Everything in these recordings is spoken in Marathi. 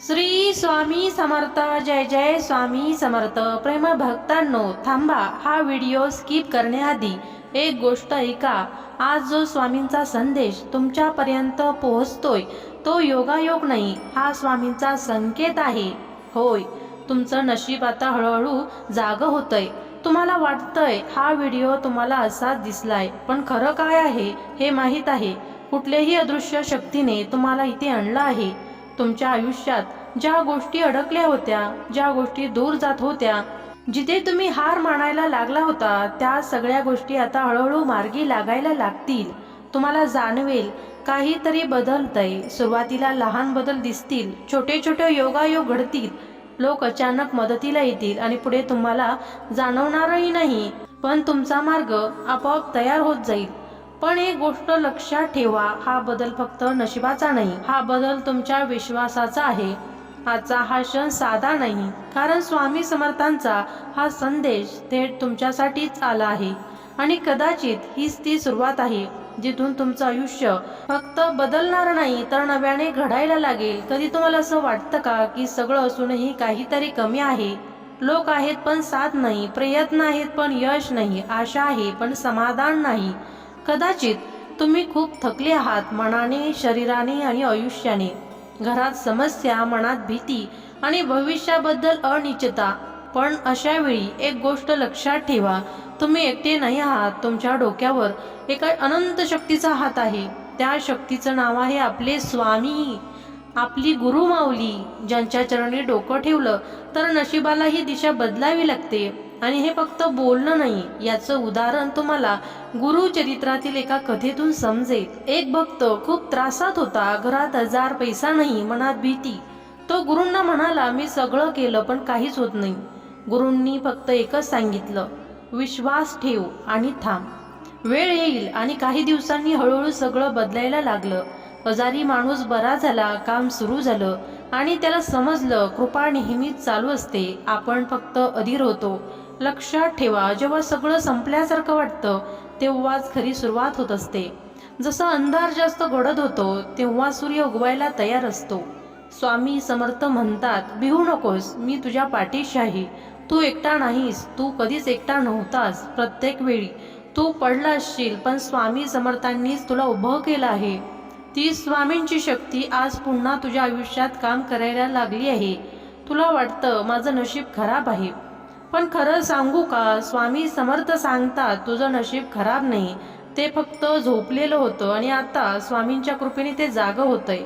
श्री स्वामी समर्थ. जय जय स्वामी समर्थ. प्रेम भक्तांनो, थांबा. हा व्हिडिओ स्किप करण्याआधी एक गोष्ट ऐका. आज जो स्वामींचा संदेश तुमच्यापर्यंत पोहोचतोय तो योगायोग नाही, हा स्वामींचा संकेत आहे. होय, तुमचं नशीब आता हळूहळू जाग होतंय. तुम्हाला वाटतंय हा व्हिडिओ तुम्हाला असाच दिसलाय, पण खरं काय आहे हे माहीत आहे. कुठल्याही अदृश्य शक्तीने तुम्हाला इथे आणलं आहे. तुमच्या आयुष्यात ज्या गोष्टी अडकल्या होत्या, ज्या गोष्टी दूर जात होत्या, जिथे तुम्ही हार मानायला लागला होता, त्या सगळ्या गोष्टी आता हळूहळू मार्गी लागायला लागतील. तुम्हाला जाणवेल काहीतरी बदलतंय. सुरुवातीला लहान बदल दिसतील, छोटे छोटे योगायोग घडतील, लोक अचानक मदतीला येतील आणि पुढे तुम्हाला जाणवणारही नाही, पण तुमचा मार्ग आपोआप तयार होत जाईल. पण एक गोष्ट लक्षात ठेवा, हा बदल फक्त नशिबाचा नाही, हा बदल तुमच्या विश्वासाचा आहे. आजचा हा क्षण साधा नाही, कारण स्वामी समर्थांचा हा संदेश थेट तुमच्यासाठीच आला आहे. आणि कदाचित हीच ती सुरुवात आहे जिथून तुमचं आयुष्य फक्त बदलणार नाही तर नव्याने घडायला लागेल. कधी तुम्हाला असं वाटतं का की सगळं असूनही काहीतरी कमी आहे? लोक आहेत पण साथ नाही, प्रयत्न आहेत पण यश नाही, आशा आहे पण समाधान नाही. कदाचित तुम्ही खूप थकले आहात, मनाने, शरीराने आणि आयुष्याने. घरात समस्या, मनात भीती आणि भविष्याबद्दल अनिश्चितता. पण अशा वेळी एक गोष्ट लक्षात ठेवा, तुम्ही एकटे नाही आहात. तुमच्या डोक्यावर एका अनंत शक्तीचा हात आहे. त्या शक्तीचं नाव आहे आपले स्वामी, आपली गुरु माऊली. ज्यांच्या चरणी डोकं ठेवलं तर नशिबाला ही दिशा बदलावी लागते. आणि हे फक्त बोलणं नाही, याचं उदाहरण तुम्हाला गुरुचरित्रातील एका कथेतून समजेल. एक भक्त खूप त्रासात होता. घरात हजार, पैसा नाही, मनात भीती. तो गुरूंना म्हणाला, मी सगळं केलं पण काहीच होत नाही. गुरूंनी फक्त एकच सांगितलं, विश्वास ठेव आणि थांब. वेळ येईल. आणि काही दिवसांनी हळूहळू सगळं बदलायला लागलं. आजारी माणूस बरा झाला, काम सुरू झालं आणि त्याला समजलं कृपा नेहमीच चालू असते, आपण फक्त अधीर होतो. लक्षात ठेवा, जेव्हा सगळं संपल्यासारखं वाटतं तेव्हाच खरी सुरुवात होत असते. जसं अंधार जास्त घडत होतो तेव्हा सूर्य उगवायला तयार असतो. स्वामी समर्थ म्हणतात, भिवू नकोस, मी तुझ्या पाठीशी आहे. तू एकटा नाहीस, तू कधीच एकटा नव्हतास. प्रत्येक वेळी तू पडला असशील पण स्वामी समर्थांनीच तुला उभं केलं आहे. ती स्वामींची शक्ती आज पुन्हा तुझ्या आयुष्यात काम करायला लागली आहे. तुला वाटतं माझं नशीब खराब आहे, पण खरं सांगू का, स्वामी समर्थ सांगतात तुझं नशीब खराब नाही, ते फक्त झोपलेलं होतं आणि आता स्वामींच्या कृपेने ते जागं होतंय.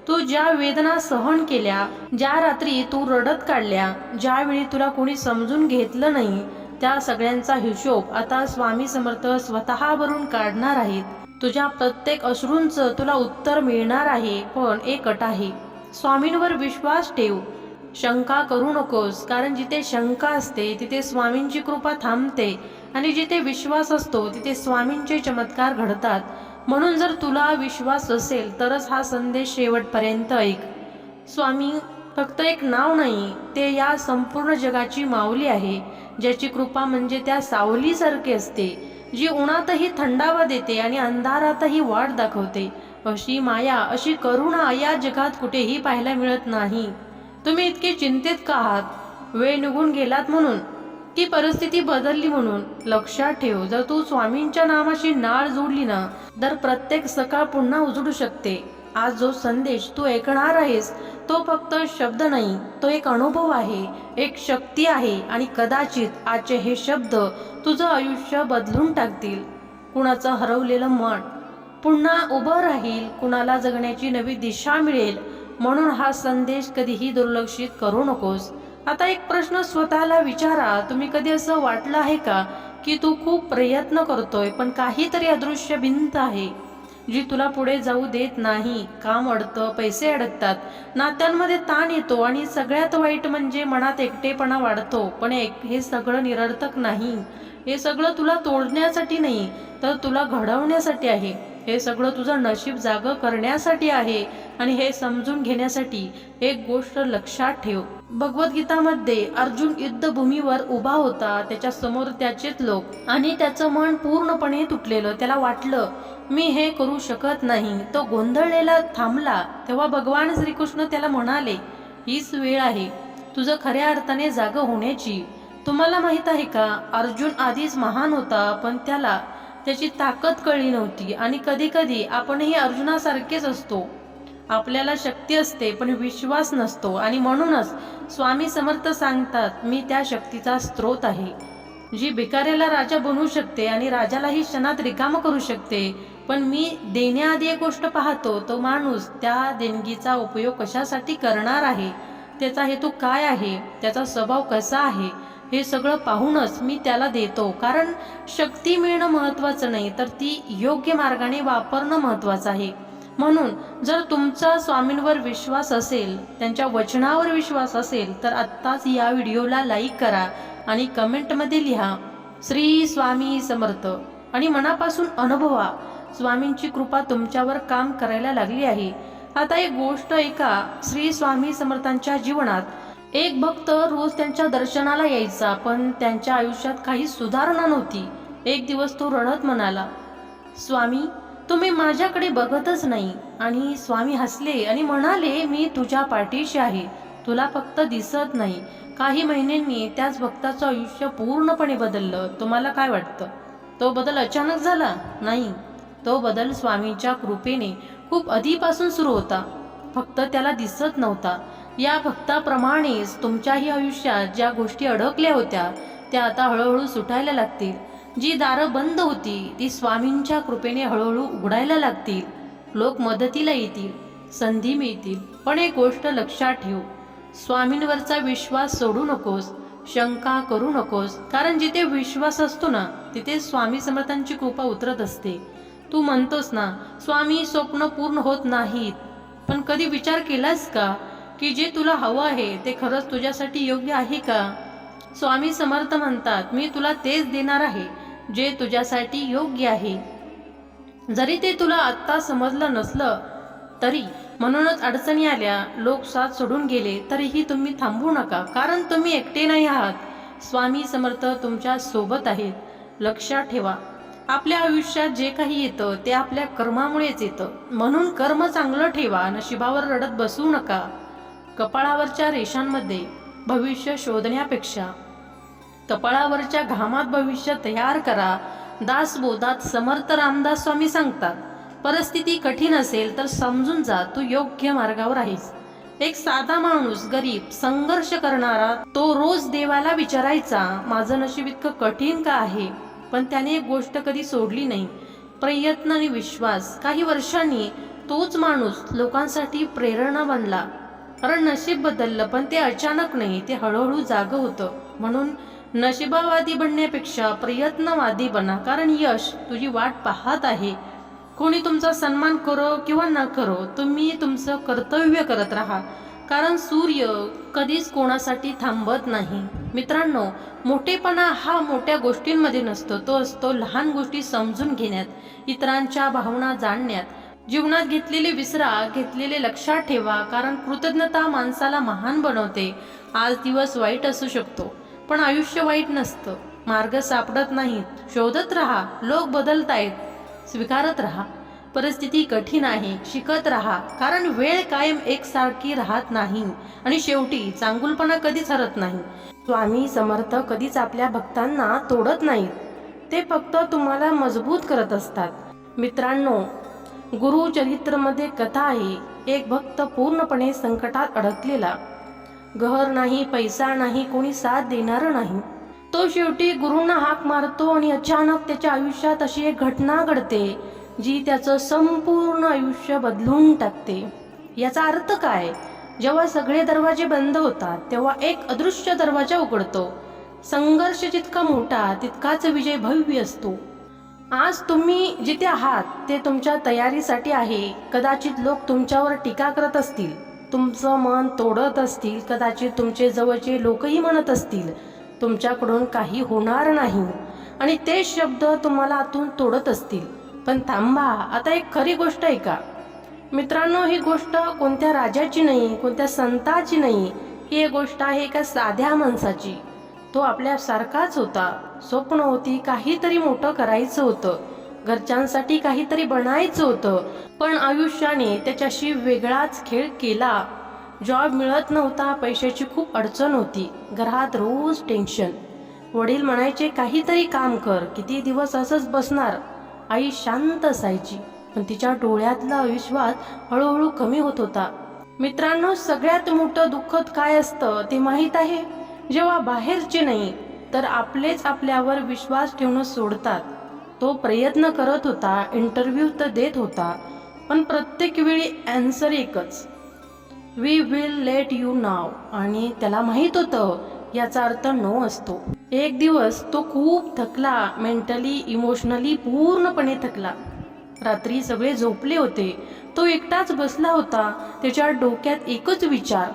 तू ज्या वेदना सहन केल्या, ज्या रात्री तू रडत काढल्या, ज्यावेळी तुला कोणी समजून घेतलं नाही, त्या सगळ्यांचा हिशोब आता स्वामी समर्थ स्वतः भरून काढणार आहेत. तुझ्या प्रत्येक अश्रूंचं तुला उत्तर मिळणार आहे. पण एक अट आहे, स्वामींवर विश्वास ठेव. शंका करू नकोस, कारण जिथे शंका असते तिथे स्वामींची कृपा थांबते आणि जिथे विश्वास असतो तिथे स्वामींचे चमत्कार घडतात. म्हणून जर तुला विश्वास असेल तरच हा संदेश शेवटपर्यंत ऐक. स्वामी फक्त एक नाव नाही, ते या संपूर्ण जगाची माऊली आहे, ज्याची कृपा म्हणजे त्या सावलीसारखी असते, जी उन्हातही थंडावा देते आणि अंधारातही वाट दाखवते. अशी माया, अशी करुणा या जगात कुठेही पाहायला मिळत नाही. तुम्ही इतके चिंतित का आहात? वेळ निघून गेलात म्हणून की परिस्थिती बदलली म्हणून? लक्षात ठेव, जर तू स्वामींच्या नामाशी नाळ जोडली ना, तर प्रत्येक सकाळ पुन्हा उजडू शकते. आज जो संदेश तू ऐकणार आहेस तो फक्त शब्द नाही, तो एक अनुभव आहे, एक शक्ती आहे. आणि कदाचित आजचे हे शब्द तुझं आयुष्य बदलून टाकतील. कुणाचं हरवलेलं मन पुन्हा उभं राहील, कुणाला जगण्याची नवी दिशा मिळेल. म्हणून हा संदेश कधीही दुर्लक्षित करू नकोस. आता एक प्रश्न स्वतःला विचारा, तुम्ही कधी असं वाटलं आहे का की तू खूप प्रयत्न करतोय पण काहीतरी अदृश्य भिंत आहे जी तुला पुढे जाऊ देत नाही? काम अडतं, पैसे अडकतात, नात्यांमध्ये ताण येतो आणि सगळ्यात वाईट म्हणजे मनात एकटेपणा वाढतो. पण हे सगळं निरर्थक नाही. हे सगळं तुला तोडण्यासाठी नाही, तर तुला घडवण्यासाठी आहे. हे सगळं तुझं नशीब जागं करण्यासाठी आहे. आणि हे समजून घेण्यासाठी एक गोष्ट लक्षात ठेव, भगवद्गीतामध्ये अर्जुन युद्धभूमीवर उभा होता, त्याच्या समोर त्याचेच लोक आणि त्याचं मन पूर्णपणे तुटलेलं. त्याला वाटलं मी हे करू शकत नाही. तो गोंधळलेला थांबला. तेव्हा भगवान श्रीकृष्ण त्याला म्हणाले, हीच वेळ आहे तुझं खऱ्या अर्थाने जागं होण्याची. तुम्हाला माहित आहे का, अर्जुन आधीच महान होता, पण त्याला त्याची ताकद कळली नव्हती. आणि कधी कधी आपणही अर्जुनासारखेच असतो. आपल्याला शक्ती असते पण विश्वास नसतो. आणि म्हणूनच स्वामी समर्थ सांगतात, मी त्या शक्तीचा स्रोत आहे, जी भिकाऱ्याला राजा बनवू शकते आणि राजालाही क्षणात रिकाम करू शकते. पण मी देण्याआधी एक गोष्ट पाहतो, तो माणूस त्या देणगीचा उपयोग कशासाठी करणार आहे, त्याचा हेतू काय आहे, त्याचा स्वभाव कसा आहे, हे सगळं पाहूनच मी त्याला देतो. कारण शक्ती मिळणं महत्त्वाचं नाही, तर ती योग्य मार्गाने वापरणं महत्त्वाचं आहे. म्हणून जर तुमचा स्वामींवर विश्वास असेल, त्यांच्या वचनावर विश्वास असेल, तर आत्ताच या व्हिडिओला लाईक करा आणि कमेंटमध्ये लिहा श्री स्वामी समर्थ आणि मनापासून अनुभवा, स्वामींची कृपा तुमच्यावर काम करायला लागली आहे. आता एक गोष्ट ऐका, श्री स्वामी समर्थांच्या जीवनात एक भक्त रोज त्यांच्या दर्शनाला यायचा, पण त्यांच्या आयुष्यात काही सुधारणा नव्हती. एक दिवस तो रडत म्हणाला, स्वामी तुम्ही माझ्याकडे बघतच नाही. आणि स्वामी हसले आणि म्हणाले, मी तुझ्या पाठीशी आहे, तुला फक्त दिसत नाही. काही महिन्यांनी त्याच भक्ताचं आयुष्य पूर्णपणे बदललं. तुम्हाला काय वाटतं, तो बदल अचानक झाला? नाही, तो बदल स्वामींच्या कृपेने खूप आधीपासून सुरू होता, फक्त त्याला दिसत नव्हता. या भक्ताप्रमाणेच तुमच्याही आयुष्यात ज्या गोष्टी अडकल्या होत्या त्या आता हळूहळू सुटायला लागतील. जी दारं बंद होती ती स्वामींच्या कृपेने हळूहळू उघडायला लागतील. लोक मदतीला येतील, संधी मिळतील. पण एक गोष्ट लक्षात ठेव, स्वामींवरचा विश्वास सोडू नकोस, शंका करू नकोस. कारण जिथे विश्वास असतो ना, तिथे स्वामी समर्थांची कृपा उतरत असते. तू म्हणतोस ना, स्वामी स्वप्न पूर्ण होत नाहीत, पण कधी विचार केलास का की जे तुला हवं आहे ते खरंच तुझ्यासाठी योग्य आहे का? स्वामी समर्थ म्हणतात, मी तुला तेच देणार आहे जे तुझ्यासाठी योग्य आहे, जरी ते तुला आत्ता समजलं नसलं तरी. म्हणूनच अडचणी आल्या, लोक साथ सोडून गेले, तरीही तुम्ही थांबू नका, कारण तुम्ही एकटे नाही आहात. स्वामी समर्थ तुमच्या सोबत आहेत. लक्षात ठेवा, आपल्या आयुष्यात जे काही येतं ते आपल्या कर्मामुळेच येतं. म्हणून कर्म चांगलं ठेवा, नशिबावर रडत बसू नका. कपाळावरच्या रेषांमध्ये भविष्य शोधण्यापेक्षा कपाळावरच्या घामात भविष्य तयार करा. दासबोधात समर्थ रामदास स्वामी सांगतात, परिस्थिती कठीण असेल तर समजून जा तू योग्य मार्गावर आहेस. एक साधा माणूस, गरीब, संघर्ष करणारा, तो रोज देवाला विचारायचा, माझं नशीब इतकं कठीण का आहे? पण त्याने एक गोष्ट कधी सोडली नाही, प्रयत्न आणि विश्वास. काही वर्षांनी तोच माणूस लोकांसाठी प्रेरणा बनला. कारण नशीब बदललं, पण ते अचानक नाही, ते हळूहळू जागं होतं. म्हणून नशिबावादी बनण्यापेक्षा प्रयत्नवादी बना, कारण यश तुझी वाट पाहत आहे. कोणी तुमचा सन्मान करो किंवा न करो, तुम्ही तुमचं कर्तव्य करत राहा. कारण सूर्य कधीच कोणासाठी थांबत नाही. मित्रांनो, मोठेपणा हा मोठ्या गोष्टींमध्ये नसतो, तो असतो लहान गोष्टी समजून घेण्यात, इतरांच्या भावना जाणण्यात. जीवनात घेतलेले विसरा, घेतलेले लक्षात ठेवा, कारण कृतज्ञता माणसाला महान बनवते. आज दिवस वाईट असू शकतो, पण आयुष्य वाईट नसतं. मार्ग सापडत नाहीत, शोधत राहा. लोक बदलतायत, स्वीकारत राहा. परिस्थिती कठीण आहे, शिकत राहा, कारण वेळ कायम एकसारखी राहत नाही. आणि शेवटी चांगुलपणा कधीच हरत नाही. स्वामी समर्थ कधीच आपल्या भक्तांना तोडत नाहीत, ते फक्त तुम्हाला मजबूत करत असतात. मित्रांनो, गुरुचरित्रमध्ये कथा आहे, एक भक्त पूर्णपणे संकटात अडकलेला. घर नाही, पैसा नाही, कोणी साथ देणारं नाही. तो शेवटी गुरूंना हाक मारतो आणि अचानक त्याच्या आयुष्यात अशी एक घटना घडते जी त्याचं संपूर्ण आयुष्य बदलून टाकते. याचा अर्थ काय? जेव्हा सगळे दरवाजे बंद होतात तेव्हा एक अदृश्य दरवाजा उघडतो. संघर्ष जितका मोठा तितकाच विजय भव्य असतो. आज तुम्ही जिथे आहात ते तुमच्या तयारीसाठी आहे. कदाचित लोक तुमच्यावर टीका करत असतील, तुमचं मन तोडत असतील, कदाचित तुमचे जवळचे लोकही म्हणत असतील तुमच्याकडून काही होणार नाही, आणि ते शब्द तुम्हाला आतून तोडत असतील. पण थांबा, आता एक खरी गोष्ट आहे का मित्रांनो? ही गोष्ट कोणत्या राजाची नाही, कोणत्या संताची नाही, ही एक गोष्ट आहे एका साध्या माणसाची. तो आपल्यासारखाच होता. स्वप्न होती, काहीतरी मोठं करायचं होतं, घरच्यांसाठी काहीतरी बनायचं होतं, पण आयुष्याने त्याच्याशी वेगळाच खेळ केला. जॉब मिळत नव्हता, पैशाची खूप अडचण होती, घरात रोज टेन्शन. वडील म्हणायचे काहीतरी काम कर, किती दिवस असंच बसणार. आई शांत असायची, पण तिच्या डोळ्यातला विश्वास हळूहळू कमी होत होता. मित्रांनो, सगळ्यात मोठं दुःख काय असतं ते माहीत आहे? जेव्हा बाहेरचे नाही तर आपलेच आपल्यावर विश्वास ठेवणं सोडतात. तो प्रयत्न करत होता, इंटरव्ह्यू तर देत होता, पण प्रत्येक वेळी ॲन्सर एकच, वी विल लेट यू नाव. आणि त्याला माहीत होतं याचा अर्थ नो असतो. एक दिवस तो खूप थकला, मेंटली इमोशनली पूर्णपणे थकला. रात्री सगळे झोपले होते, तो एकटाच बसला होता. त्याच्या डोक्यात एकच विचार,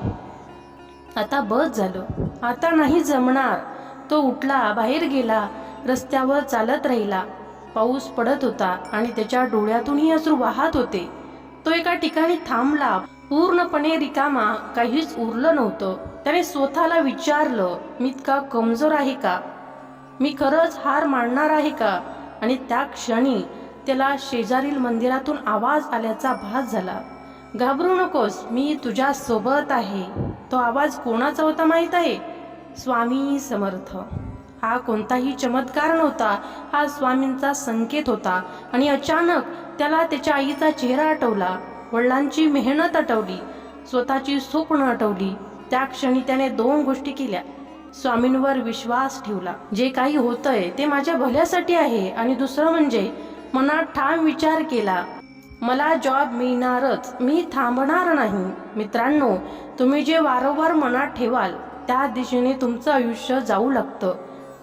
आता बस झालं, आता नाही जमणार. तो उठला, बाहेर गेला, रस्त्यावर चालत राहिला. पाऊस पडत होता आणि त्याच्या डोळ्यातूनही अश्रू वाहत होते. तो एका ठिकाणी थांबला, पूर्णपणे रिकामा, काहीच उरलं नव्हतं. त्याने स्वतःला विचारलं, मी इतका कमजोर आहे का? मी खरंच हार मानणार आहे का? आणि त्या क्षणी त्याला शेजारील मंदिरातून आवाज आल्याचा भास झाला, घाबरू नकोस, मी तुझ्या सोबत आहे. तो आवाज कोणाचा होता माहीत आहे? स्वामी समर्थ. हा कोणताही चमत्कार नव्हता, हा स्वामींचा संकेत होता. आणि अचानक त्याला त्याच्या आईचा चेहरा आठवला, वडिलांची मेहनत आठवली, स्वतःची स्वप्न आठवली. त्या क्षणी त्याने 2 गोष्टी केल्या. स्वामींवर विश्वास ठेवला, जे काही होतंय ते माझ्या भल्यासाठी आहे. आणि दुसरं म्हणजे मनात ठाम विचार केला, मला जॉब मिळणारच, मी थांबणार नाही. मित्रांनो, तुम्ही जे वारंवार मनात ठेवाल त्या दिशेने तुमचं आयुष्य जाऊ लागतं.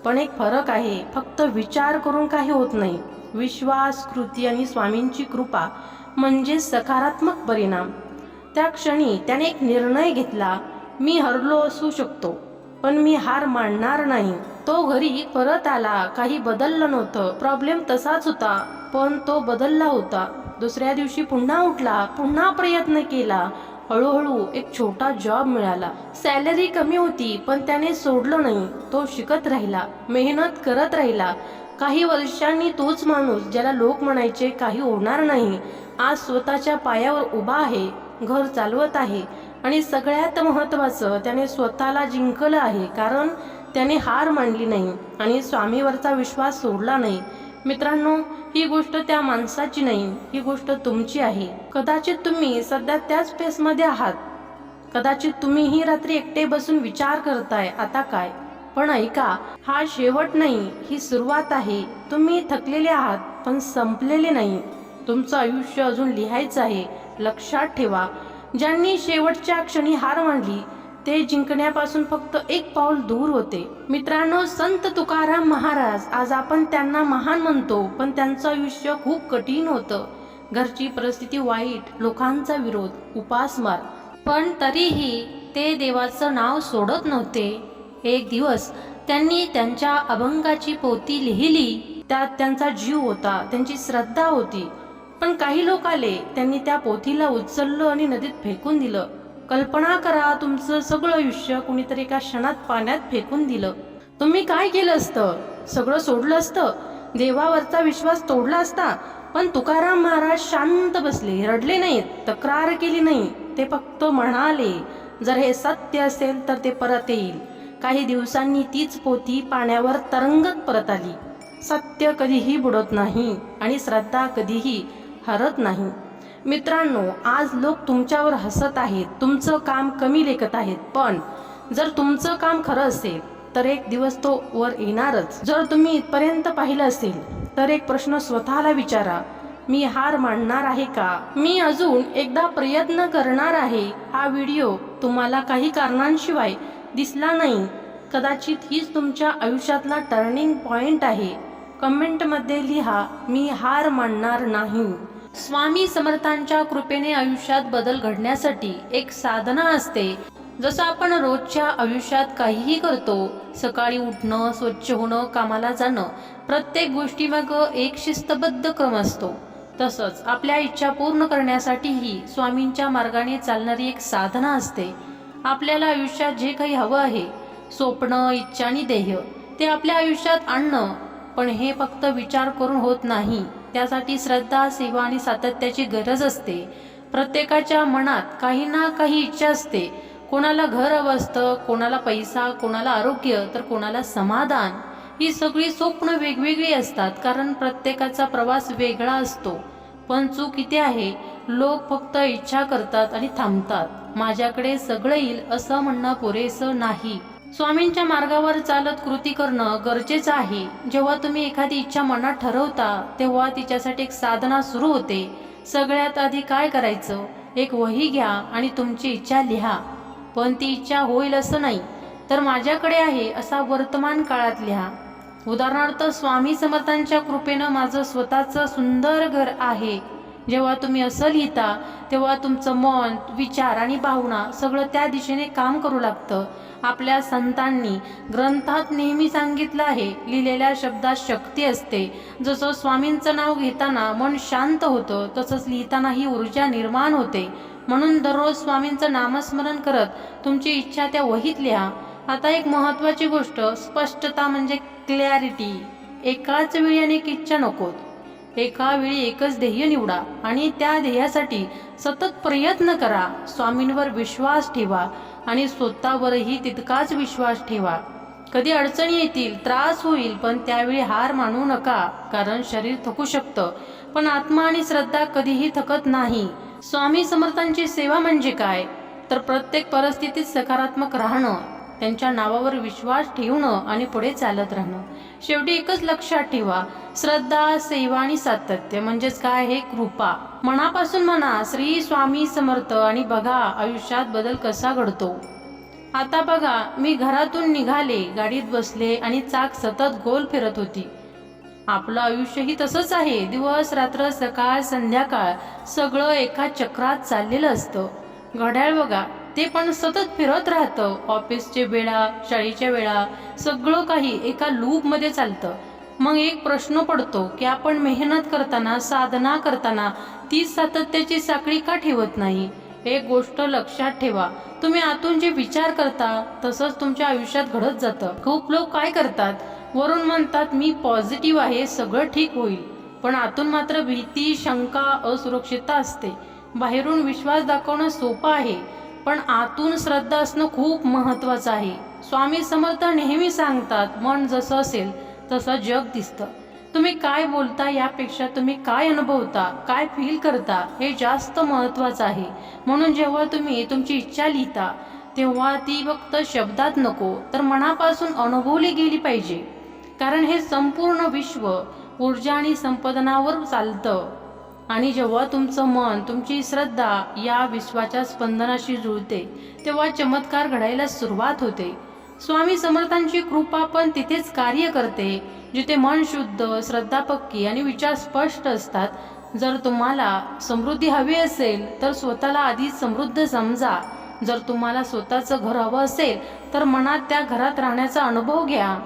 पण एक फरक आहे, फक्त विचार करून काही होत नाही. विश्वास, कृती आणि स्वामींची कृपा म्हणजे सकारात्मक परिणाम. त्या क्षणी त्याने एक निर्णय घेतला, मी हरलो असू शकतो, पण मी हार मानणार नाही. तो घरी परत आला, काही बदललं नव्हतं, प्रॉब्लेम तसाच होता, पण तो बदलला होता. दुसऱ्या दिवशी पुन्हा उठला, पुन्हा प्रयत्न केला. हळूहळू एक छोटा जॉब मिळाला. सॅलरी कमी होती, पण त्याने सोडलं नाही. तो शिकत राहिला, मेहनत करत राहिला. काही वर्षांनी तोच माणूस ज्याला लोक म्हणायचे काही होणार नाही, आज स्वतःच्या पायावर उभा आहे, घर चालवत आहे. आणि सगळ्यात महत्त्वाचं, त्याने स्वतःला जिंकलं आहे, कारण त्याने हार मानली नाही आणि स्वामीवरचा विश्वास सोडला नाही. मित्रांनो, ही गोष्ट त्या माणसाची नाही, ही गोष्ट तुमची आहे. कदाचित तुम्ही सध्या त्याच फेसमध्ये आहात. कदाचित तुम्हीही रात्री एकटे बसून विचार करताय, आता काय? पण ऐका, हा शेवट नाही, ही सुरुवात आहे. तुम्ही थकलेले आहात, पण संपलेले नाही. तुमचं आयुष्य अजून लिहायचं आहे. लक्षात ठेवा, ज्यांनी शेवटच्या क्षणी हार मानली ते जिंकण्यापासून फक्त 1 पाऊल दूर होते. मित्रांनो, संत तुकाराम महाराज, आज आपण त्यांना महान म्हणतो, पण त्यांचं आयुष्य खूप कठीण होतं. घरची परिस्थिती वाईट, लोकांचा विरोध, उपासमार, पण तरीही ते देवाचं नाव सोडत नव्हते. एक दिवस त्यांनी त्यांच्या अभंगाची पोथी लिहिली. त्यात त्यांचा जीव होता, त्यांची श्रद्धा होती. पण काही लोक आले, त्यांनी त्या पोथीला उचललं आणि नदीत फेकून दिलं. कल्पना करा, तुमचं सगळं आयुष्य कुणीतरी एका क्षणात पाण्यात फेकून दिलं. तुम्ही काय केलं असतं? सगळं सोडलं असतं, देवावरचा विश्वास तोडला असता. पण तुकाराम महाराज शांत बसले, रडले नाहीत, तक्रार केली नाही. ते फक्त म्हणाले, जर हे सत्य असेल तर ते परत येईल. काही दिवसांनी तीच पोथी पाण्यावर तरंगत परत आली. सत्य कधीही बुडत नाही आणि श्रद्धा कधीही हरत नाही. मित्रांनो, आज लोक तुमच्यावर हसत आहेत, तुमचं काम कमी लेखत आहेत, पण जर तुमचं काम खरं असेल तर एक दिवस तो वर येणारच. जर तुम्ही इथपर्यंत पाहिलं असेल तर एक प्रश्न स्वतःला विचारा, मी हार मानणार आहे का? मी अजून एकदा प्रयत्न करणार आहे. हा व्हिडिओ तुम्हाला काही कारणांशिवाय दिसला नाही, कदाचित हीच तुमच्या आयुष्यातला टर्निंग पॉइंट आहे. कमेंटमध्ये लिहा, मी हार मानणार नाही. स्वामी समर्थांच्या कृपेने आयुष्यात बदल घडण्यासाठी एक साधना असते. जसं आपण रोजच्या आयुष्यात काहीही करतो, सकाळी उठणं, स्वच्छ होणं, कामाला जाणं, प्रत्येक गोष्टीमागं एक शिस्तबद्ध क्रम असतो. तसंच आपल्या इच्छा पूर्ण करण्यासाठीही स्वामींच्या मार्गाने चालणारी एक साधना असते. आपल्याला आयुष्यात जे काही हवं आहे, स्वप्न, इच्छा आणि ध्येय, ते आपल्या आयुष्यात आणणं, पण हे फक्त विचार करून होत नाही. त्यासाठी श्रद्धा, सेवा आणि सातत्याची गरज असते. प्रत्येकाच्या मनात काही ना काही इच्छा असते. कोणाला घर हवं असतं, कोणाला पैसा, कोणाला आरोग्य, तर कोणाला समाधान. ही सगळी स्वप्न वेगवेगळी असतात, कारण प्रत्येकाचा प्रवास वेगळा असतो. पण चूक इथे आहे, लोक फक्त इच्छा करतात आणि थांबतात. माझ्याकडे सगळं येईल असं म्हणणं पुरेसं नाही. स्वामींच्या मार्गावर चालत कृती करणं गरजेचं आहे. जेव्हा तुम्ही एखादी इच्छा मनात ठरवता, तेव्हा तिच्यासाठी एक साधना सुरू होते. सगळ्यात आधी काय करायचं, एक वही घ्या आणि तुमची इच्छा लिहा. पण ती इच्छा होईल असं नाही, तर माझ्याकडे आहे असा वर्तमान काळात लिहा. उदाहरणार्थ, स्वामी समर्थांच्या कृपेनं माझं स्वतःचं सुंदर घर आहे. जेव्हा तुम्ही असं लिहिता, तेव्हा तुमचं मन, विचार आणि भावना सगळं त्या दिशेने काम करू लागतं. आपल्या संतांनी ग्रंथात नेहमी सांगितलं आहे, लिहिलेल्या शब्दात शक्ती असते. जसं स्वामींचं नाव घेताना मन शांत होतं, तसंच लिहिताना ही ऊर्जा निर्माण होते. म्हणून दररोज स्वामींचं नामस्मरण करत तुमची इच्छा त्या वहीत लिहा. आता एक महत्त्वाची गोष्ट, स्पष्टता म्हणजे क्लॅरिटी. एकाच वेळी अनेक इच्छा नकोत. एका वेळी एकच ध्येय निवडा आणि त्या ध्येयासाठी सतत प्रयत्न करा. स्वामींवर विश्वास ठेवा आणि स्वतःवरही तितकाच विश्वास ठेवा. कधी अडचणी येतील, त्रास होईल, पण त्यावेळी हार मानू नका, कारण शरीर थकू शकतं, पण आत्मा आणि श्रद्धा कधीही थकत नाही. स्वामी समर्थांची सेवा म्हणजे काय, तर प्रत्येक परिस्थितीत सकारात्मक राहणं, त्यांच्या नावावर विश्वास ठेवणं आणि पुढे चालत राहणं. शेवटी एकच लक्षात ठेवा, श्रद्धा, सेवा आणि सातत्य म्हणजेच काय, हे कृपा. मनापासून म्हणा श्री स्वामी समर्थ आणि बघा आयुष्यात बदल कसा घडतो. आता बघा, मी घरातून निघाले, गाडीत बसले आणि चाक सतत गोल फिरत होती. आपलं आयुष्यही तसंच आहे. दिवस रात्र, सकाळ संध्याकाळ सगळं एका चक्रात चाललेलं असतं. घड्याळ बघा, ते पण सतत फिरत राहतं. ऑफिसचे वेळा, शाळेच्या वेळा, सगळं काही एका लूपमध्ये चालतं. मग एक प्रश्न पडतो की आपण मेहनत करताना, साधना करताना ती सातत्याची साखळी का ठेवत नाही. एक गोष्ट लक्षात ठेवा, तुम्ही आतून जे विचार करता तसंच तुमच्या आयुष्यात घडत जातं. खूप लोक काय करतात, वरून म्हणतात मी पॉझिटिव्ह आहे, सगळं ठीक होईल, पण आतून मात्र भीती, शंका, असुरक्षितता असते. बाहेरून विश्वास दाखवणं सोपं आहे, पण आतून श्रद्धा असणं खूप महत्त्वाचं आहे. स्वामी समर्थ नेहमी सांगतात, मन जसं असेल तसं जग दिसतं. तुम्ही काय बोलता यापेक्षा तुम्ही काय अनुभवता, काय फील करता, हे जास्त महत्त्वाचं आहे. म्हणून जेव्हा तुम्ही तुमची इच्छा लिहिता, तेव्हा ती फक्त शब्दात नको, तर मनापासून अनुभवली गेली पाहिजे. कारण हे संपूर्ण विश्व ऊर्जा आणि संपदनावर चालतं. आणि जेव्हा तुमचं मन, तुमची श्रद्धा या विश्वाच्या स्पंदनाशी जुळते, तेव्हा चमत्कार घडायला सुरुवात होते. स्वामी समर्थांची कृपा पण तिथेच कार्य करते, जिथे मन शुद्ध, श्रद्धा पक्की आणि विचार स्पष्ट असतात. जर तुम्हाला समृद्धी हवी असेल तर स्वतःला आधी समृद्ध समजा. जर तुम्हाला स्वतःचं घर हवं असेल तर मनात त्या घरात राहण्याचा अनुभव घ्या.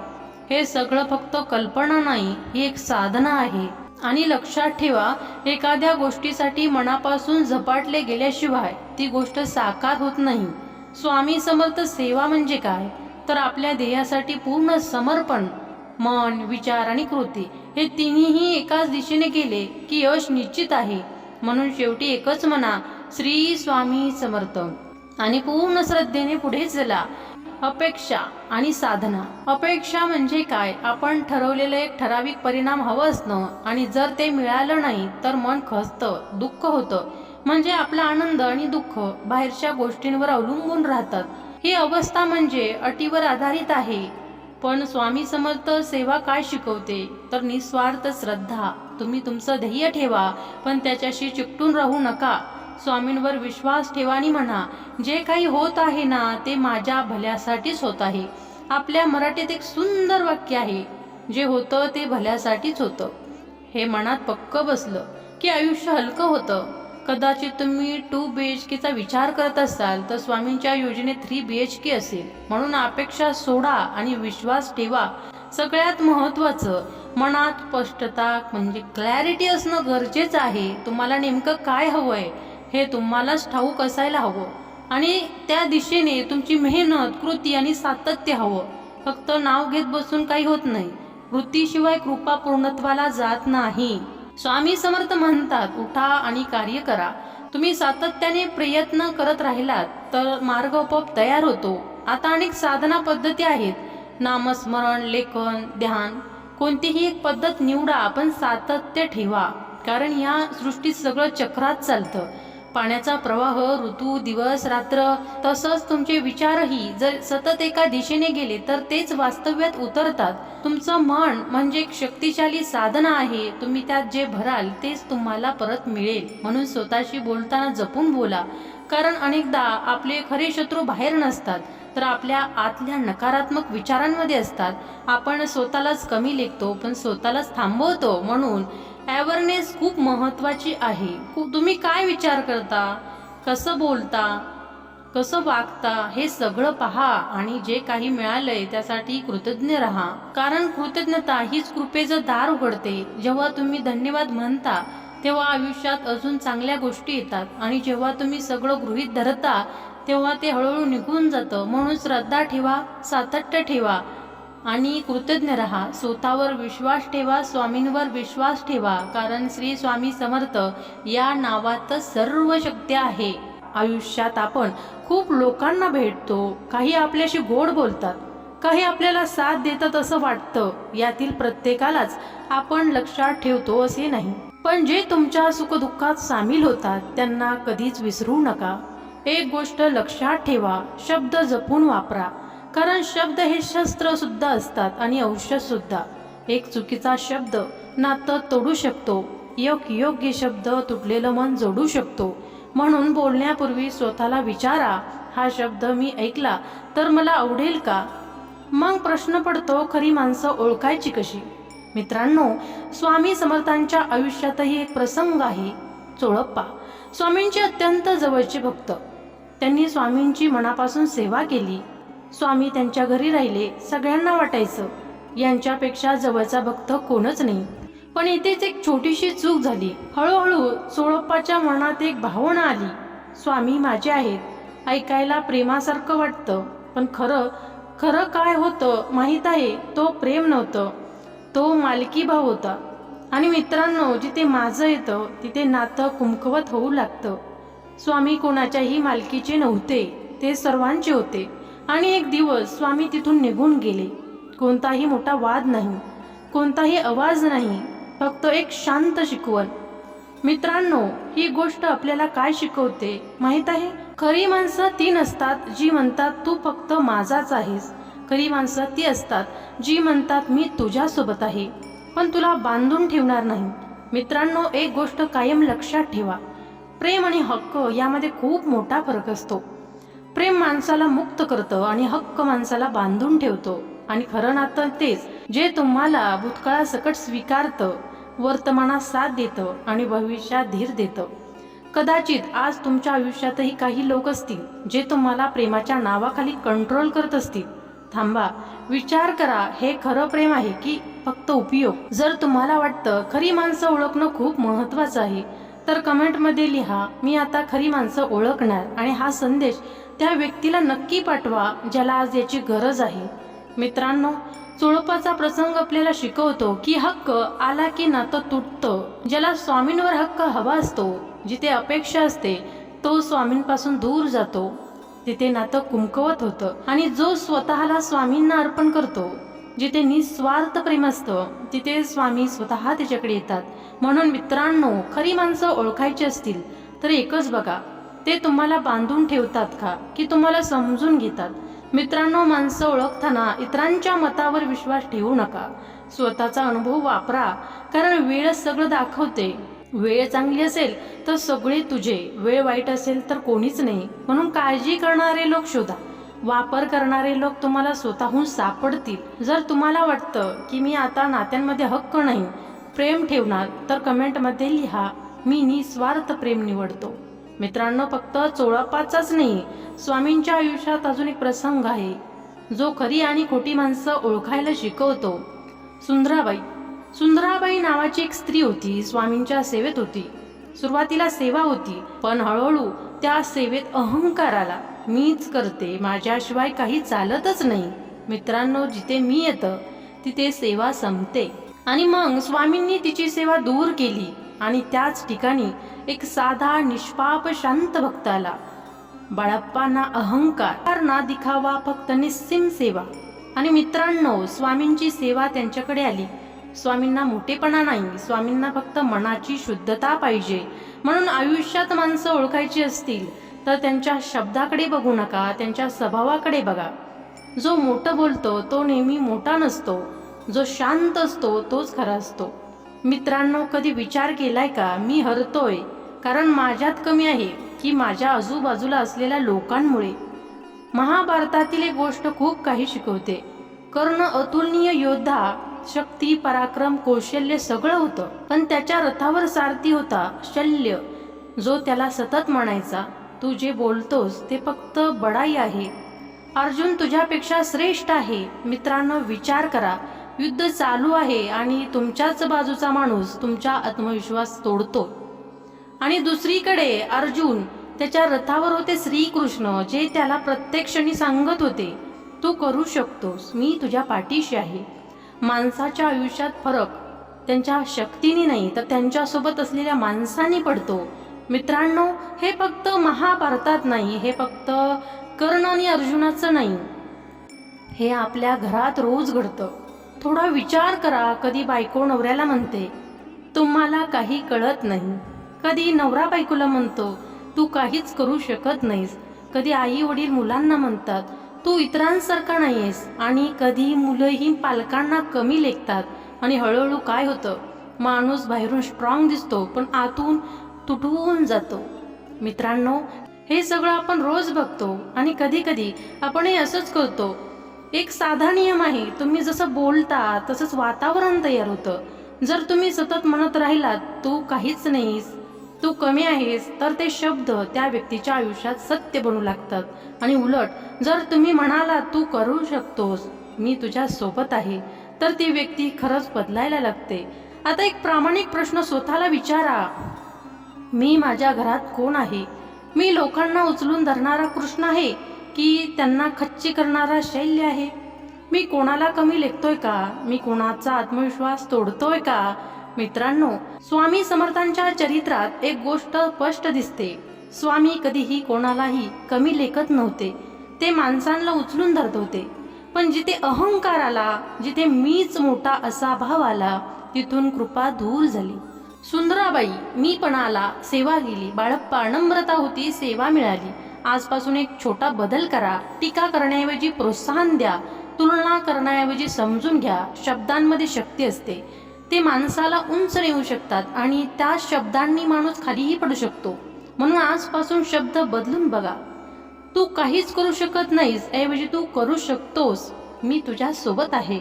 हे सगळं फक्त कल्पना नाही, ही एक साधना आहे. आणि लक्षात ठेवा, एखाद्या गोष्टीसाठी मनापासून झपाटले गेल्याशिवाय ती गोष्ट साकार होत नाही. स्वामी समर्थ सेवा म्हणजे काय, तर आपल्या ध्येयासाठी पूर्ण समर्पण. मन, विचार आणि कृती हे तिन्हीही एकाच दिशेने गेले की यश निश्चित आहे. म्हणून शेवटी एकच म्हणा, श्री स्वामी समर्थ, आणि पूर्ण श्रद्धेने पुढे चला. अपेक्षा आणि साधना. अपेक्षा म्हणजे काय, आपण ठरवलेलं एक ठराविक परिणाम हवं असणं, आणि जर ते मिळालं नाही तर मन खचतं, दुःख होतं. म्हणजे आपला आनंद आणि दुःख बाहेरच्या गोष्टींवर अवलंबून राहतात. ही अवस्था म्हणजे अटीवर आधारित आहे. पण स्वामी समर्थ सेवा काय शिकवते, तर निस्वार्थ श्रद्धा. तुम्ही तुमचं ध्येय ठेवा, पण त्याच्याशी चिकटून राहू नका. स्वामींवर विश्वास ठेवा आणि म्हणा, जे काही होत आहे ना, ते माझ्या भल्यासाठीच होत आहे. आपल्या मराठीत एक सुंदर वाक्य आहे, जे होतं ते भल्यासाठीच होतं. हे मनात पक्क बसलं की आयुष्य हलकं होतं. कदाचित तुम्ही 2 BHKचा विचार करत असाल, तर स्वामींच्या योजनेत 3 BHK असेल. म्हणून अपेक्षा सोडा आणि विश्वास ठेवा. सगळ्यात महत्त्वाचं, मनात स्पष्टता म्हणजे क्लॅरिटी असणं गरजेचं आहे. तुम्हाला नेमकं काय हवंय हे तुम्हालाच ठाऊक असायला हवं, आणि त्या दिशेने तुमची मेहनत, कृती आणि सातत्य हवं. फक्त नाव घेत बसून काही होत नाही. कृतीशिवाय कृपा पूर्णत्वाला जात नाही. स्वामी समर्थ म्हणतात, उठा आणि कार्य करा. तुम्ही सातत्याने प्रयत्न करत राहिलात तर मार्ग आपोआप तयार होतो. आता अनेक साधना पद्धती आहेत. नामस्मरण, लेखन, ध्यान, कोणतीही एक पद्धत निवडा, पण सातत्य ठेवा. कारण या सृष्टीत सगळं चक्रात चालतं. पाण्याचा प्रवाह, ऋतू, दिवस, रात्र, तसंच तुमचे विचारही जर सतत एका दिशेने गेले तर तेच वास्तव्यात उतरतात. तुमचं मन म्हणजे एक शक्तिशाली साधना आहे. तुम्ही त्यात जे भराल तेच तुम्हाला परत मिळेल. म्हणून स्वतःशी बोलताना जपून बोला. कारण अनेकदा आपले खरे शत्रू बाहेर नसतात, तर आपल्या आतल्या नकारात्मक विचारांमध्ये असतात. आपण स्वतःलाच कमी लेखतो, पण स्वतःलाच थांबवतो. म्हणून अवेअरनेस खूप महत्त्वाची आहे. तुम्ही काय विचार करता, कसं बोलता, कसं वागता, हे सगळं पहा आणि जे काही मिळालंय त्यासाठी कृतज्ञ राहा. कारण कृतज्ञता हीच कृपेचं दार उघडते. जेव्हा तुम्ही धन्यवाद म्हणता तेव्हा आयुष्यात अजून चांगल्या गोष्टी येतात, आणि जेव्हा तुम्ही सगळं गृहीत धरता तेव्हा ते हळूहळू निघून जातं. म्हणून श्रद्धा ठेवा, सातत्य ठेवा आणि कृतज्ञ राहा. स्वतःवर विश्वास ठेवा, स्वामींवर विश्वास ठेवा. कारण श्री स्वामी समर्थ या नावातच सर्व शक्ती आहे. आयुष्यात आपण खूप लोकांना भेटतो. काही आपल्याशी गोड बोलतात, काही आपल्याला साथ देतात असं वाटतं. यातील प्रत्येकालाच आपण लक्षात ठेवतो असे नाही, पण जे तुमच्या सुखदुःखात सामील होतात त्यांना कधीच विसरू नका. एक गोष्ट लक्षात ठेवा, शब्द जपून वापरा. कारण शब्द हे शस्त्र सुद्धा असतात आणि औषध सुद्धा. एक चुकीचा शब्द नातं तोडू शकतो, एक योग्य शब्द तुटलेलं मन जोडू शकतो. म्हणून बोलण्यापूर्वी स्वतःला विचारा, हा शब्द मी ऐकला तर मला आवडेल का? मग प्रश्न पडतो, खरी माणसं ओळखायची कशी? मित्रांनो, स्वामी समर्थांच्या आयुष्यातही एक प्रसंग आहे. चोळप्पा स्वामींचे अत्यंत जवळचे भक्त. त्यांनी स्वामींची मनापासून सेवा केली. स्वामी त्यांच्या घरी राहिले. सगळ्यांना वाटायचं यांच्यापेक्षा जवळचा भक्त कोणच नाही. पण इथेच एक छोटीशी चूक झाली. हळूहळू चोळप्पाच्या मनात एक भावना आली, स्वामी माझे आहेत. ऐकायला प्रेमासारखं वाटतं, पण खरं खरं काय होतं माहीत आहे? तो प्रेम नव्हतं, तो मालकी भाव होता. आणि मित्रांनो, जिथे माझं येतं तिथे नातं कुमकुवत होऊ लागतं. स्वामी कोणाच्याही मालकीचे नव्हते, ते सर्वांचे होते. आणि एक दिवस स्वामी तिथून निघून गेले. कोणताही मोठा वाद नाही, कोणताही आवाज नाही, फक्त एक शांत शिकवण. मित्रांनो, ही गोष्ट आपल्याला काय शिकवते माहीत आहे? खरी माणसं ती नसतात जी म्हणतात तू फक्त माझाच आहेस. खरी माणसं ती असतात जी म्हणतात मी तुझ्यासोबत आहे, पण तुला बांधून ठेवणार नाही. मित्रांनो, एक गोष्ट कायम लक्षात ठेवा, प्रेम आणि हक्क यामध्ये खूप मोठा फरक असतो. प्रेम माणसाला मुक्त करतं आणि हक्क माणसाला बांधून ठेवतो. आणि खरं नातं तेच जे तुम्हाला भूतकाळासकट स्वीकारतं, वर्तमानात साथ देतं आणि भविष्यात धीर देतं. कदाचित आज तुमच्या आयुष्यातही काही लोक असतील जे तुम्हाला प्रेमाच्या नावाखाली कंट्रोल करत असतील. थांबा, विचार करा, हे खरं प्रेम आहे की फक्त उपयोग? जर तुम्हाला वाटतं खरी माणसं ओळखणं खूप महत्त्वाचं आहे, तर कमेंटमध्ये लिहा, मी आता खरी माणसं ओळखणार. आणि हा संदेश त्या व्यक्तीला नक्की पाठवा ज्याला आज याची गरज आहे. मित्रांनो, चोळप्पाचा प्रसंग आपल्याला शिकवतो की हक्क आला की नातं तुटतं. ज्याला स्वामींवर हक्क हवा असतो, जिथे अपेक्षा असते, तो स्वामींपासून दूर जातो. तिथे नातं कुमकुवत होतं. आणि जो स्वतःला स्वामींना अर्पण करतो, जिथे निस्वार्थ प्रेम असतं, तिथे स्वामी स्वतः त्याच्याकडे येतात. म्हणून मित्रांनो, खरी माणसं ओळखायची असतील तर एकच बघा, ते तुम्हाला बांधून ठेवतात का की तुम्हाला समजून घेतात? मित्रांनो, माणसं ओळखताना इतरांच्या मतावर विश्वास ठेवू नका. स्वतःचा अनुभव वापरा, कारण वेळच सगळं दाखवते. वेळ चांगली असेल तर सगळे तुझे, वेळ वाईट असेल तर कोणीच नाही. म्हणून काळजी करणारे लोक शोधा, वापर करणारे लोक तुम्हाला स्वतःहून सापडतील. जर तुम्हाला वाटतं की मी आता नात्यांमध्ये हक्क नाही, प्रेम ठेवणार, तर कमेंटमध्ये लिहा, मी निस्वार्थ प्रेम निवडतो. मित्रांनो, फक्त चोळप्पाचाच नाही, स्वामींच्या आयुष्यात अजून एक प्रसंग आहे जो खरी आणि खोटी माणसं ओळखायला शिकवतो. सुंदराबाई नावाची एक स्त्री होती. स्वामींच्या सेवेत होती. सुरुवातीला सेवा होती, पण हळूहळू त्या सेवेत अहंकार आला. मीच करते, माझ्याशिवाय काही चालतच नाही. मित्रांनो, जिथे मी येतं तिथे सेवा संपते. आणि मग स्वामींनी तिची सेवा दूर केली. आणि त्याच ठिकाणी एक साधा निष्पाप शांत भक्त आला. बाळप्पांना अहंकार ना दिखावा, फक्त निस्सीम सेवा. आणि मित्रांनो, स्वामींची सेवा त्यांच्याकडे आली. स्वामींना मोठेपणा नाही, स्वामींना फक्त मनाची शुद्धता पाहिजे. म्हणून आयुष्यात माणसं ओळखायची असतील तर त्यांच्या शब्दाकडे बघू नका, त्यांच्या स्वभावाकडे बघा. जो मोठं बोलतो तो नेहमी मोठा नसतो, जो शांत असतो तोच खरा असतो. मित्रांनो, कधी विचार केलाय का, मी हरतोय कारण माझ्यात कमी आहे की माझ्या आजूबाजूला असलेल्या लोकांमुळे? महाभारतातील एक गोष्ट खूप काही शिकवते. कर्ण अतुलनीय योद्धा, शक्ती, पराक्रम, कौशल्य सगळं होतं, पण त्याच्या रथावर सारथी होता शल्य, जो त्याला सतत म्हणायचा, तू जे बोलतोस ते फक्त बडाई आहे. अर्जुन तुझ्यापेक्षा श्रेष्ठ आहे. मित्रांनो, विचार करा, युद्ध चालू आहे आणि तुमच्याच बाजूचा माणूस तुमचा आत्मविश्वास तोडतो. आणि दुसरीकडे अर्जुन, त्याच्या रथावर होते श्रीकृष्ण, जे त्याला प्रत्येक क्षणी सांगत होते, तू करू शकतोस, मी तुझ्या पाठीशी आहे. माणसाच्या आयुष्यात फरक त्यांच्या शक्तीने नाही तर त्यांच्यासोबत असलेल्या माणसांनी पडतो. मित्रांनो, हे फक्त महाभारतात नाही, हे फक्त कर्ण आणि अर्जुनाचं नाही, हे आपल्या घरात रोज घडतं. थोडा विचार करा, कधी बायको नवऱ्याला म्हणते, तुम्हाला काही कळत नाही. कधी नवरा बायकोला म्हणतो, तू काहीच करू शकत नाहीस. कधी आई वडील मुलांना म्हणतात, तू इतरांसारखा नाहीयेस. आणि कधी मुलंही पालकांना कमी लेखतात. आणि हळूहळू काय होतं, माणूस बाहेरून स्ट्रॉंग दिसतो पण आतून तुटून जातो. मित्रांनो, हे सगळं आपण रोज बघतो आणि कधी कधी आपणही असंच करतो. एक साधा नियम आहे, तुम्ही जसं बोलता तसंच वातावरण तयार होतं. जर तुम्ही सतत म्हणत राहिलात, तू काहीच नाहीस, तू कमी आहेस, तर ते शब्द त्या व्यक्तीच्या आयुष्यात सत्य बनू लागतात. आणि उलट जर तुम्ही म्हणालात, तू करू शकतोस, मी तुझ्या सोबत आहे, तर ती व्यक्ती खरंच बदलायला लागते. आता एक प्रामाणिक प्रश्न स्वतःला विचारा, मी माझ्या घरात कोण आहे? मी लोकांना उचलून धरणारा कृष्ण आहे की त्यांना खच्ची करणारा शैल्य आहे? मी कोणाला कमी लेखतोय का? मी कोणाचा आत्मविश्वास तोडतोय का? मित्रांनो, स्वामी समर्थांच्या चरित्रात एक गोष्ट स्पष्ट दिसते. स्वामी कधीही कोणालाही कमी लेखत नव्हते, ते माणसांना उचलून धरत होते. पण जिथे अहंकार आला, जिथे मीच मोठा असा भाव आला, तिथून कृपा दूर झाली. सुंदराबाई, मी पण आला, सेवा गेली. बाळप्पा, नम्रता होती, सेवा मिळाली. आजपासून एक छोटा बदल करा. टीका करण्याऐवजी प्रोत्साहन द्या, तुलना करण्याऐवजी समजून घ्या. शब्दांमध्ये शक्ती असते, ते माणसाला उंच नेऊ शकतात आणि त्या शब्दांनी माणूस खालीही पडू शकतो. म्हणून आजपासून शब्द बदलून बघा. तू काहीच करू शकत नाहीस ऐवजी तू करू शकतोस, मी तुझ्या सोबत आहे.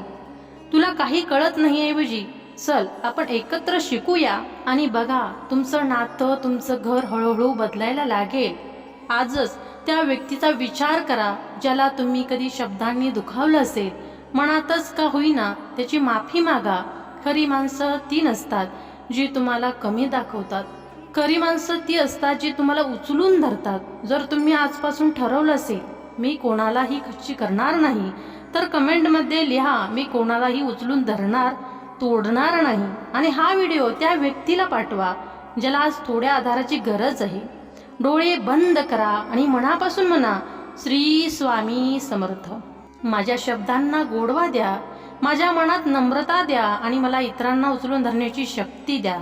तुला काही कळत नाही ऐवजी चल आपण एकत्र शिकूया. आणि बघा, तुमचं नातं, तुमचं घर हळूहळू बदलायला लागेल. आजच त्या व्यक्तीचा विचार करा ज्याला तुम्ही कधी शब्दांनी दुखावलं असेल. मनातच का होईना त्याची माफी मागा. खरी माणसं ती नसतात जी तुम्हाला कमी दाखवतात, खरी माणसं ती असतात जी तुम्हाला उचलून धरतात. जर तुम्ही आजपासून ठरवलं असेल, मी कोणालाही खच्ची करणार नाही, तर कमेंटमध्ये लिहा, मी कोणालाही उचलून धरणार, तोडणार नाही. आणि हा व्हिडिओ त्या व्यक्तीला पाठवा ज्याला आज थोड्या आधाराची गरज आहे. डोळे बंद करा आणि मनापासून म्हणा, श्री स्वामी समर्थ. माझ्या शब्दांना गोडवा द्या, माझ्या मनात नम्रता द्या आणि मला इतरांना उचलून धरण्याची शक्ती द्या.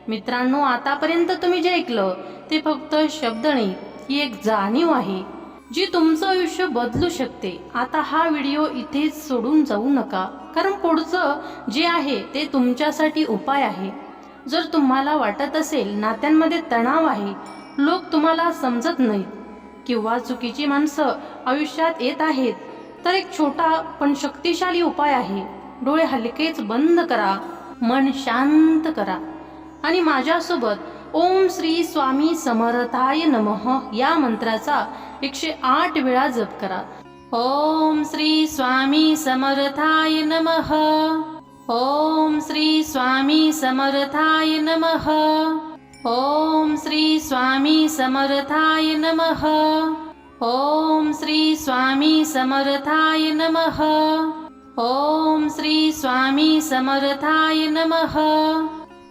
मित्रांनो, आतापर्यंत तुम्ही जे ऐकलं ते फक्त शब्द नाही, ही एक जाणीव आहे जी तुमचं आयुष्य बदलू शकते. आता हा व्हिडिओ इथेच सोडून जाऊ नका, कारण पुढचं जे आहे ते तुमच्यासाठी उपाय आहे. जर तुम्हाला वाटत असेल नात्यांमध्ये तणाव आहे, लोक तुम्हाला समजत नाहीत किंवा चुकीची माणसं आयुष्यात येत आहेत, तर एक छोटा पण शक्तिशाली उपाय आहे. डोळे हलकेच बंद करा, मन शांत करा आणि माझ्यासोबत ओम श्री स्वामी समर्थाय नमः या मंत्राचा 108 वेळा जप करा. ओम श्री स्वामी समर्थाय नमः. ओम श्री स्वामी समर्थाय नमः. ओम श्री स्वामी समर्थाय नमः. ओम श्री स्वामी समर्थाय नमः. ओम श्री स्वामी समर्थाय नमः.